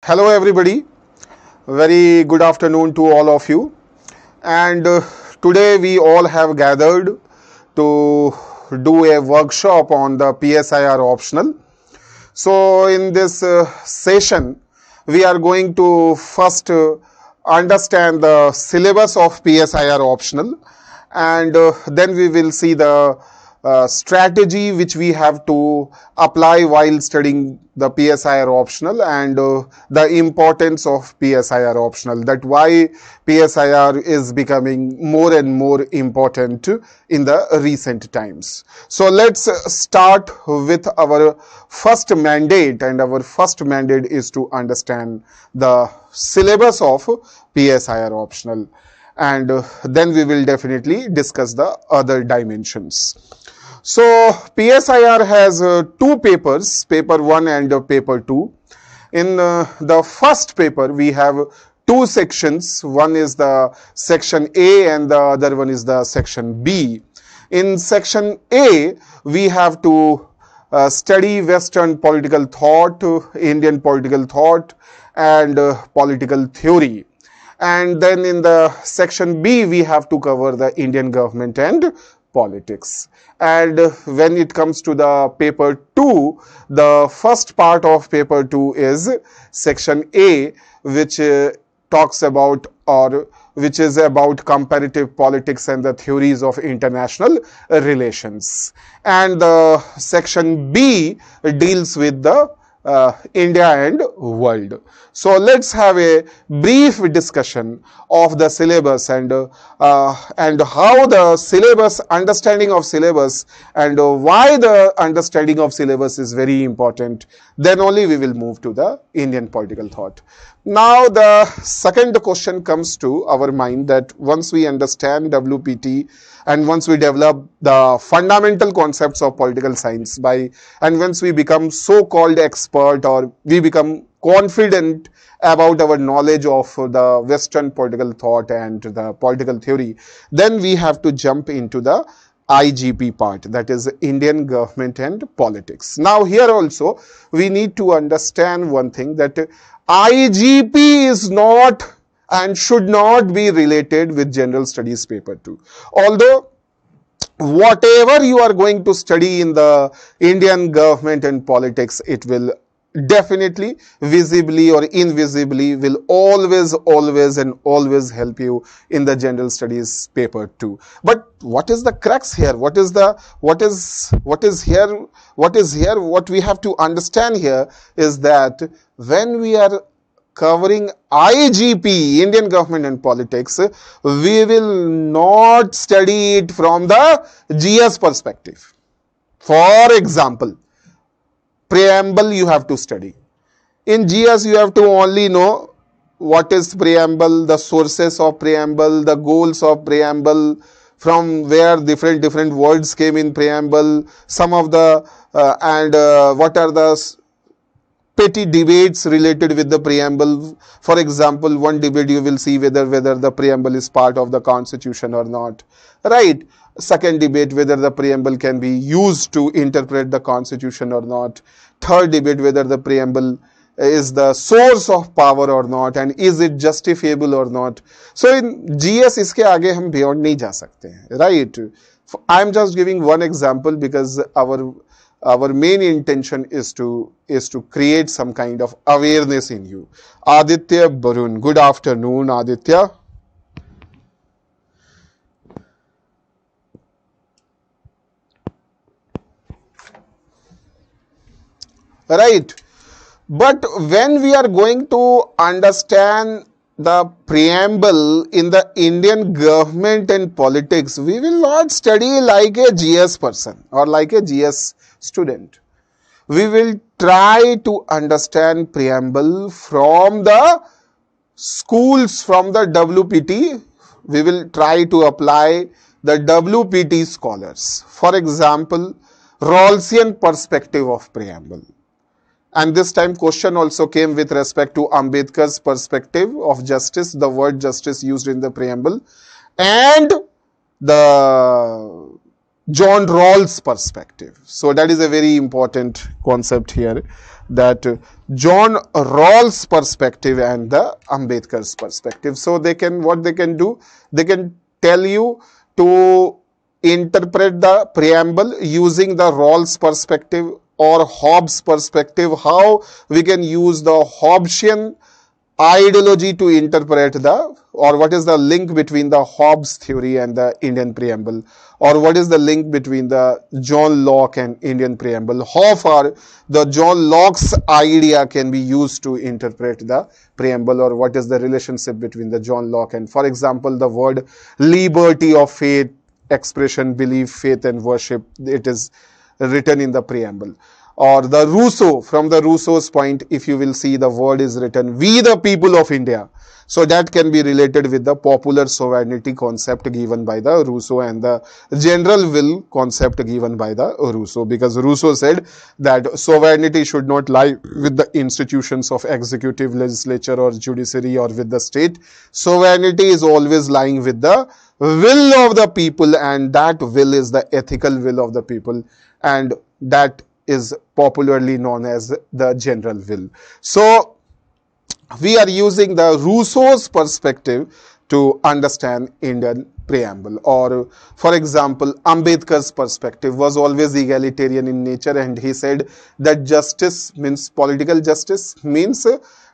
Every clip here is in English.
Hello everybody, very good afternoon to all of you, and today we all have gathered to do a workshop on the PSIR optional. So in this session we are going to first understand the syllabus of PSIR optional, and then we will see the strategy which we have to apply while studying the PSIR optional, and the importance of PSIR optional, that why PSIR is becoming more and more important in the recent times. So let's start with our first mandate, and our first mandate is to understand the syllabus of PSIR optional, and then we will definitely discuss the other dimensions. So PSIR has two papers, paper 1 and paper 2. In the first paper we have two sections. One is the section A and the other one is the section B. In section A we have to study Western political thought, Indian political thought, and political theory. And then in the section B we have to cover the Indian government and politics. And when it comes to the paper 2, the first part of paper 2 is section A, which talks about, or which is about comparative politics and the theories of international relations. And the section B deals with the India and world. So let's have a brief discussion of the syllabus and how the syllabus, understanding of syllabus, and why the understanding of syllabus is very important. Then only we will move to the Indian political thought. Now the second question comes to our mind, that once we understand WPT and once we develop the fundamental concepts of political science and once we become so-called expert, or we become confident about our knowledge of the Western political thought and the political theory, then we have to jump into the IGP part, that is Indian government and politics. Now here also we need to understand one thing, that IGP is not and should not be related with general studies paper 2. Although whatever you are going to study in the Indian government and politics, it will definitely, visibly or invisibly, will always help you in the general studies paper 2. But what is the crux here? What is here? What we have to understand here is that when we are covering IGP, Indian government and politics, we will not study it from the GS perspective. For example, preamble you have to study. In GS you have to only know what is preamble, the sources of preamble, the goals of preamble, from where different words came in preamble, some of the what are the petty debates related with the preamble. For example, one debate you will see whether the preamble is part of the constitution or not, right? Second debate, whether the preamble can be used to interpret the constitution or not. Third debate, whether the preamble is the source of power or not, and is it justifiable or not. So in GS iske aage hum beyond nahi ja sakte hain, right? I am just giving one example because our main intention is to create some kind of awareness in you. Aditya Barun, good afternoon Aditya. Right, but when we are going to understand the preamble in the Indian government and politics, we will not study like a GS person or like a GS student. We will try to understand preamble from the schools, from the WPT. We will try to apply the WPT scholars. For example, Rawlsian perspective of preamble. And this time question also came with respect to Ambedkar's perspective of justice, the word justice used in the preamble, and the John Rawls perspective. So that is a very important concept here, that John Rawls perspective and the Ambedkar's perspective. So they can, what they can do, they can tell you to interpret the preamble using the Rawls perspective or Hobbes perspective, how we can use the Hobbesian ideology to interpret the, or what is the link between the Hobbes theory and the Indian preamble, or what is the link between the John Locke and Indian preamble, how far the John Locke's idea can be used to interpret the preamble, or what is the relationship between the John Locke and, for example, the word liberty of faith, expression, belief, faith and worship, it is written in the preamble. Or the Rousseau, from the Rousseau's point, if you will see, the word is written, we the people of India. So that can be related with the popular sovereignty concept given by the Rousseau and the general will concept given by the Rousseau, because Rousseau said that sovereignty should not lie with the institutions of executive, legislature or judiciary or with the state. Sovereignty is always lying with the will of the people, and that will is the ethical will of the people, and that is popularly known as the general will. So we are using the Rousseau's perspective to understand Indian preamble. Or for example, Ambedkar's perspective was always egalitarian in nature, and he said that justice means, political justice means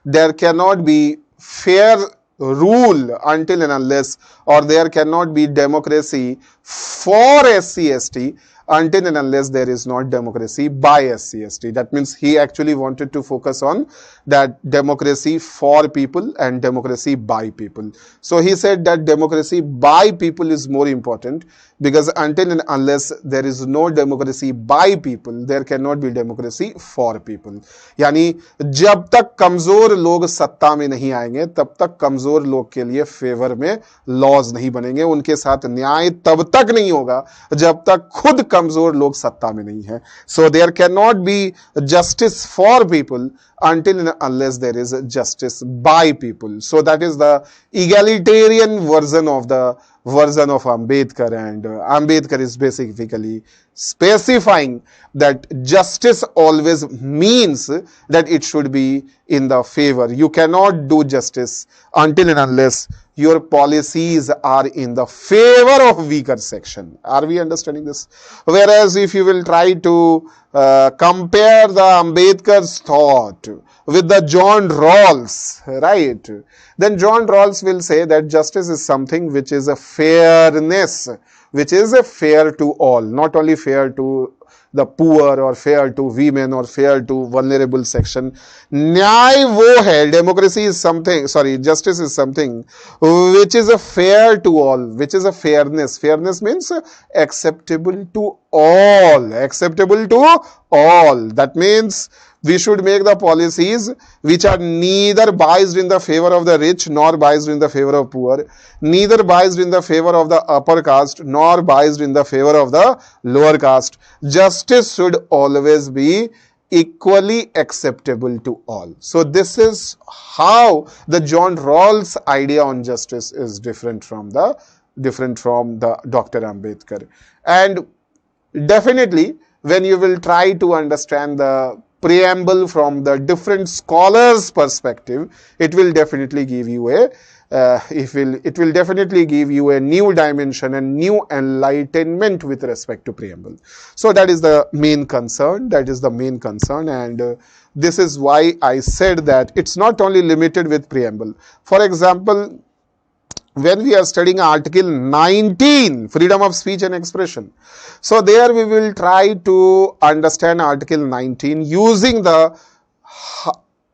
there cannot be fair rule until and unless, or there cannot be democracy for SC/ST until and unless there is not democracy by SC/ST. That means he actually wanted to focus on that democracy for people and democracy by people. So he said that democracy by people is more important, because until and unless there is no democracy by people, there cannot be democracy for people. यानी जब तक कमजोर लोग सत्ता में नहीं आएंगे, तब तक कमजोर लोग के लिए फेवर में लॉज नहीं बनेंगे, उनके साथ न्याय तब तक नहीं होगा जब तक खुद कमजोर लोग सत्ता में नहीं है. So there cannot be justice for people until and unless there is justice by people. So that is the egalitarian version of Ambedkar, and Ambedkar is basically specifying that justice always means that it should be in the favor. You cannot do justice until and unless your policies are in the favor of weaker section. Are we understanding this? Whereas if you will try to compare the Ambedkar's thought with the John Rawls, right? Then John Rawls will say that justice is something which is a fairness, which is a fair to all, not only fair to the poor or fair to women or fair to vulnerable section. न्याय वो है, democracy is something, sorry, justice is something which is a fair to all, which is a fairness. Fairness means acceptable to all, acceptable to all. That means we should make the policies which are neither biased in the favor of the rich nor biased in the favor of poor, neither biased in the favor of the upper caste nor biased in the favor of the lower caste. Justice should always be equally acceptable to all. So this is how the John Rawls idea on justice is different from the Dr. Ambedkar. And definitely when you will try to understand the preamble from the different scholars' perspective, it will definitely give you definitely give you a new dimension and new enlightenment with respect to preamble. So that is the main concern. And this is why I said that it's not only limited with preamble. For example, when we are studying Article 19, freedom of speech and expression. So there we will try to understand Article 19 using the,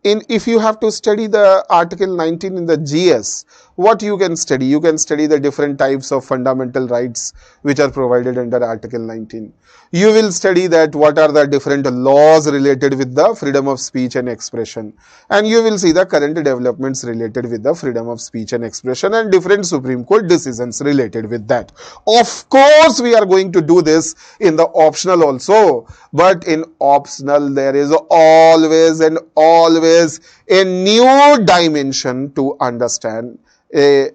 if you have to study the Article 19 in the GS, what you can study? You can study the different types of fundamental rights which are provided under Article 19. You will study that what are the different laws related with the freedom of speech and expression. And you will see the current developments related with the freedom of speech and expression and different Supreme Court decisions related with that. Of course, we are going to do this in the optional also. But in optional, there is always and always a new dimension to understand, a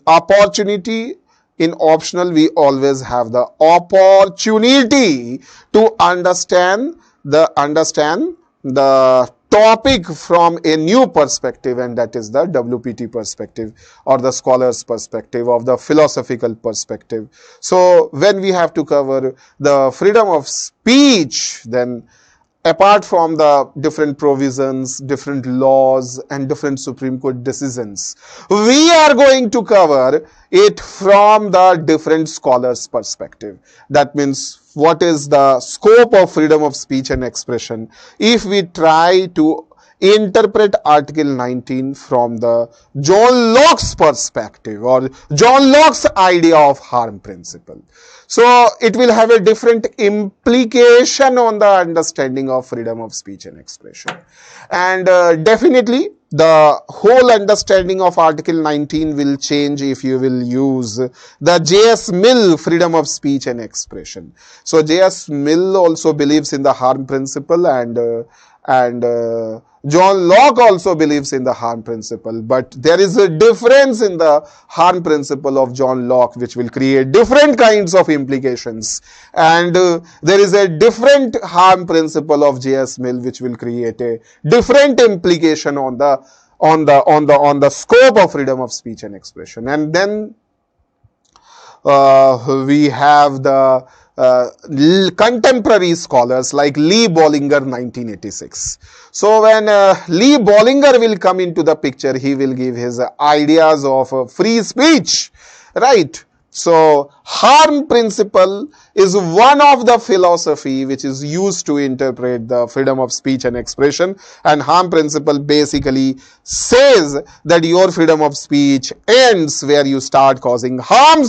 opportunity. In optional, we always have the opportunity to understand the topic from a new perspective, and that is the WPT perspective, or the scholar's perspective, of the philosophical perspective. So when we have to cover the freedom of speech, then apart from the different provisions, different laws, and different Supreme Court decisions, we are going to cover it from the different scholars' perspective. That means, what is the scope of freedom of speech and expression if we try to interpret Article 19 from the John Locke's perspective, or John Locke's idea of harm principle. So it will have a different implication on the understanding of freedom of speech and expression. And definitely the whole understanding of Article 19 will change if you will use the J.S. Mill freedom of speech and expression. So J.S. Mill also believes in the harm principle, and John Locke also believes in the harm principle, but there is a difference in the harm principle of John Locke which will create different kinds of implications, and there is a different harm principle of J.S. Mill which will create a different implication on the scope of freedom of speech and expression. And then we have the contemporary scholars like Lee Bollinger, 1986. So when Lee Bollinger will come into the picture, he will give his ideas of free speech, right? So harm principle is one of the philosophy which is used to interpret the freedom of speech and expression, and harm principle basically says that your freedom of speech ends where you start causing harm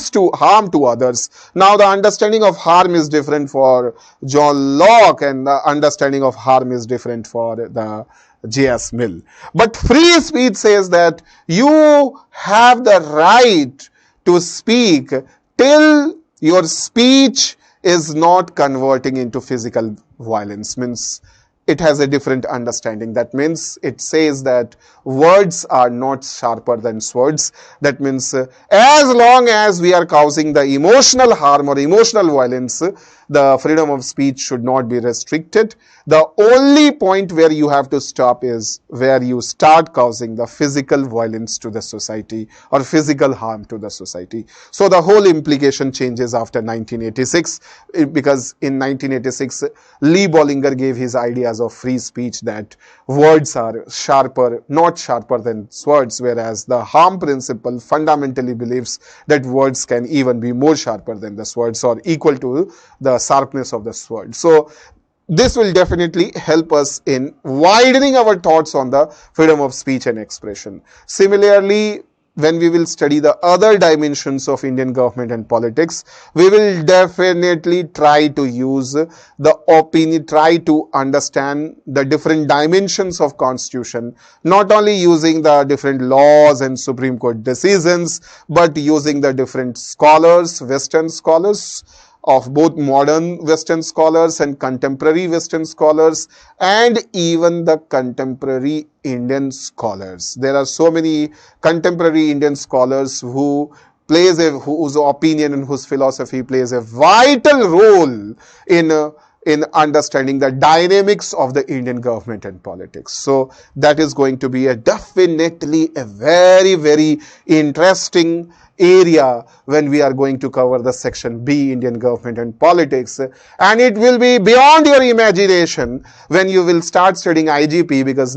to others. Now the understanding of harm is different for John Locke, and the understanding of harm is different for the J.S. Mill. But free speech says that you have the right to speak till your speech is not converting into physical violence. Means it has a different understanding. That means it says that words are not sharper than swords. That means as long as we are causing the emotional harm or emotional violence, the freedom of speech should not be restricted. The only point where you have to stop is where you start causing the physical violence to the society or physical harm to the society. So the whole implication changes after 1986, because in 1986 Lee Bollinger gave his ideas of free speech that words are not sharper than swords, whereas the harm principle fundamentally believes that words can even be more sharper than the swords, or equal to the sharpness of the sword. So this will definitely help us in widening our thoughts on the freedom of speech and expression. Similarly, when we will study the other dimensions of Indian government and politics, we will definitely try to use the opinion, try to understand the different dimensions of constitution, not only using the different laws and Supreme Court decisions, but using the different scholars, Western scholars, of both modern Western scholars and contemporary Western scholars, and even the contemporary Indian scholars. There are so many contemporary Indian scholars whose opinion and whose philosophy plays a vital role in understanding the dynamics of the Indian government and politics. So that is going to be definitely a very, very interesting area when we are going to cover the section B, Indian government and politics, and it will be beyond your imagination when you will start studying IGP, because